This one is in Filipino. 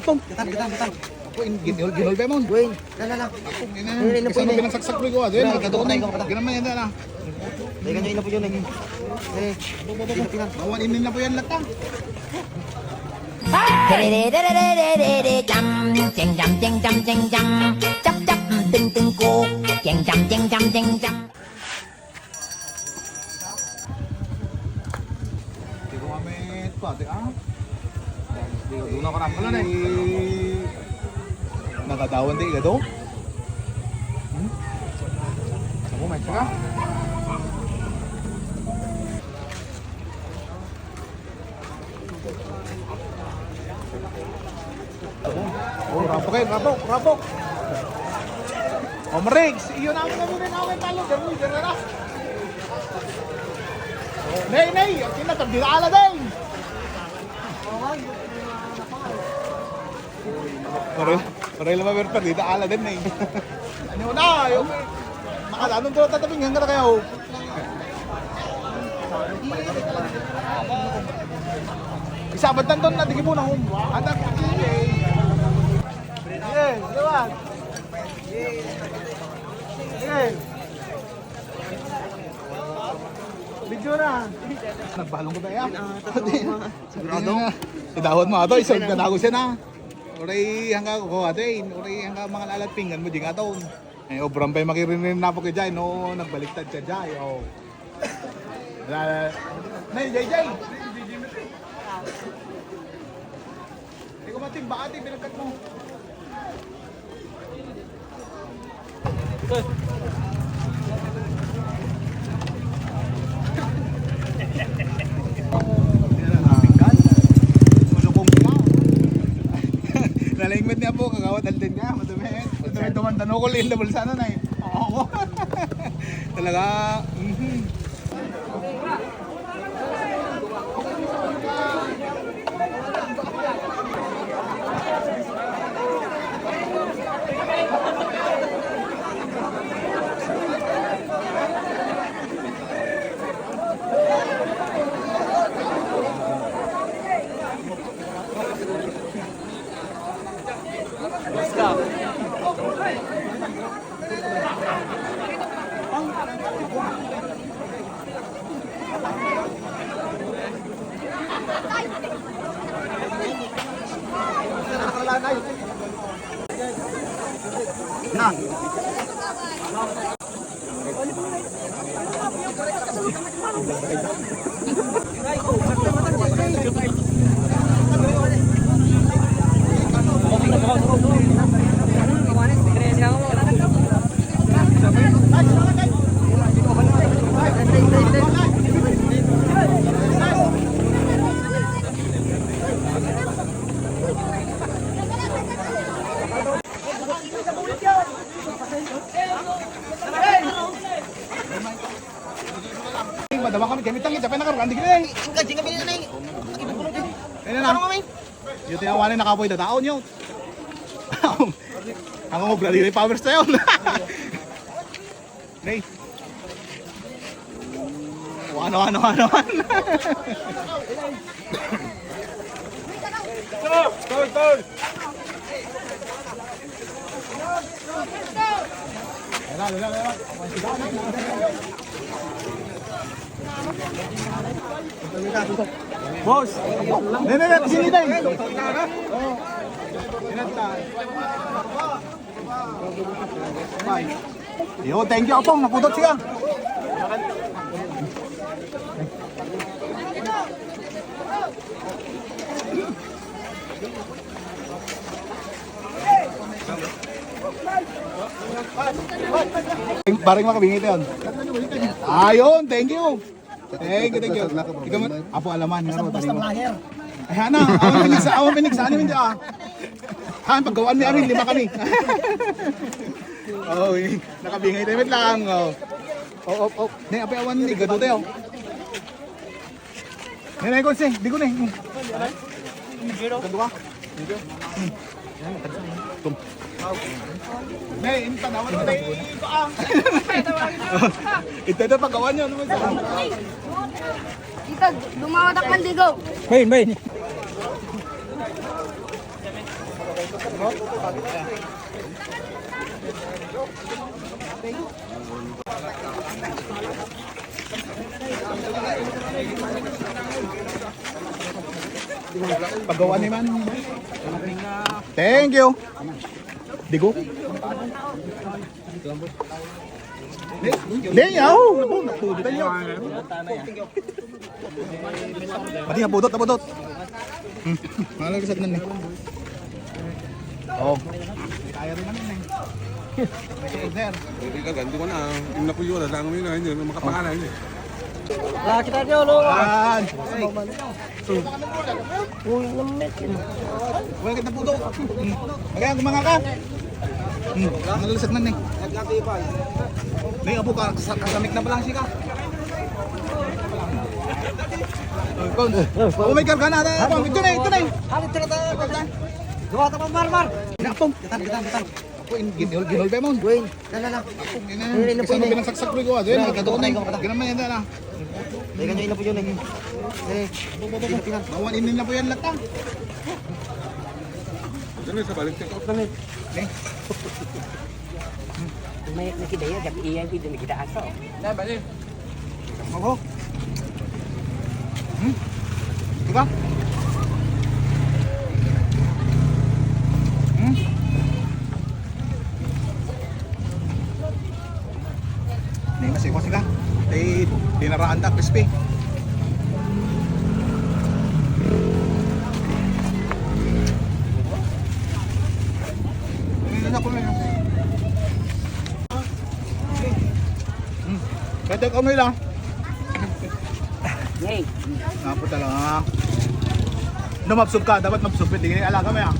Tom. Gatan. Ako, ginol ba mo? Wait, lala. Ako, ganyan. Kasi ano pinagsaksak ko ko. Ganyan, magkatuunay. Ganyan man yan na. Dahil ganyan ina po yun. Bawal inin na po yan lahat. Jam jam jam jam jam jam chap chap ting ting cô jam jam jam jam jam jam. Hindi ko gamit pati doon ako rin pala na nakadawan din ka doon? Ako may saka? Oh, rapok. Oh, Marigs, iyo namin namin talo. Diyan na. Oh, nay, ang kinatag di ala din. Pareho lang maberpa dito ala din nay. Ano na, yung makalanong to tatabing hanggang na kayo. Isabat na doon na digi mo na hum. Anak Diwan. Video na. Nagbalong ko ba yan? Sigurado. Idawad mo ato, isog ka na ako siya na. Uray hangga ko ate, uray hangga mga lalatpingan mo di nga taon. Eh obram pa makirinig na po kay Jay no, nagbaliktad ka Jay. Oh. Nay Jay. Hindi ko matimba ate pinagkat mo. Nalingwit niya po, kagawat altin ka, madumi. Madumi tumantan ko, liin na bulsa na eh. Oo. Talaga. Nah. Madama kami gamitan kita pa nakaruan digre. Gaji kami na nai. Ayun na. Yung tinawanin nakapoy na taon yun. Ang obra dito yung powers na yun. Nay. Ano. Turn. Wala. Boss. Nene, sini tayo. Yo, thank you Apong, naputot siya. Bareng makabingit yun. Ayun, thank you. Thank you. Ikaw man, apo alaman. Basta malaher. Ay, ana, awang pinig sa anim hindi Han, paggawaan ni Amin, 5 kami. Oh, nakabingay tayo lang. Oh. Nay, apay awan ni gado tayo. Nay, ko si, di ko ni. Kadua. Tum. Nay, in tanawan mo tayo. Ito paggawan niyo naman sa. Ito, lumawatak man ligaw. Main. Pagawa ni man. Thank you. Digo. Lenyaw. Napudutan niyo. Pati napudot, napudot. Malagasad na ni. Oh. Kaya rin namin eh. Sir. Hindi ka ganti ko na. Yung napuyo na lang mo yun. Hindi makapangalan yun. Lah kita dia lo. Yan. Uy, lamit. Wala kita pudot. Kaya gumanga ka. Malagasad na ni. May abo ka, kasamik na balang siya ka. Oh my God, kana na. Ito na. Halit ternyata. Dua tak mar. Nakapong. Getan. Ako ginolbe mo. Wait, lah. Isa na pinagsaksak ko ko. Doon, nagkatuon na. Ginaman yan na. Teka nyo ina po yun eh. Bawan inin na po yan lahat. Ano sa balik check out na eh. May nakidaya, tapi iya video nakita aso. Ako. Diba? Nih masih ko sila. Dinaraan ta crispy. Kaya kami lang. Hey, Napunta lang ha. No, mabsub ka. Dapat mabsub. Hindi alaga mo yan.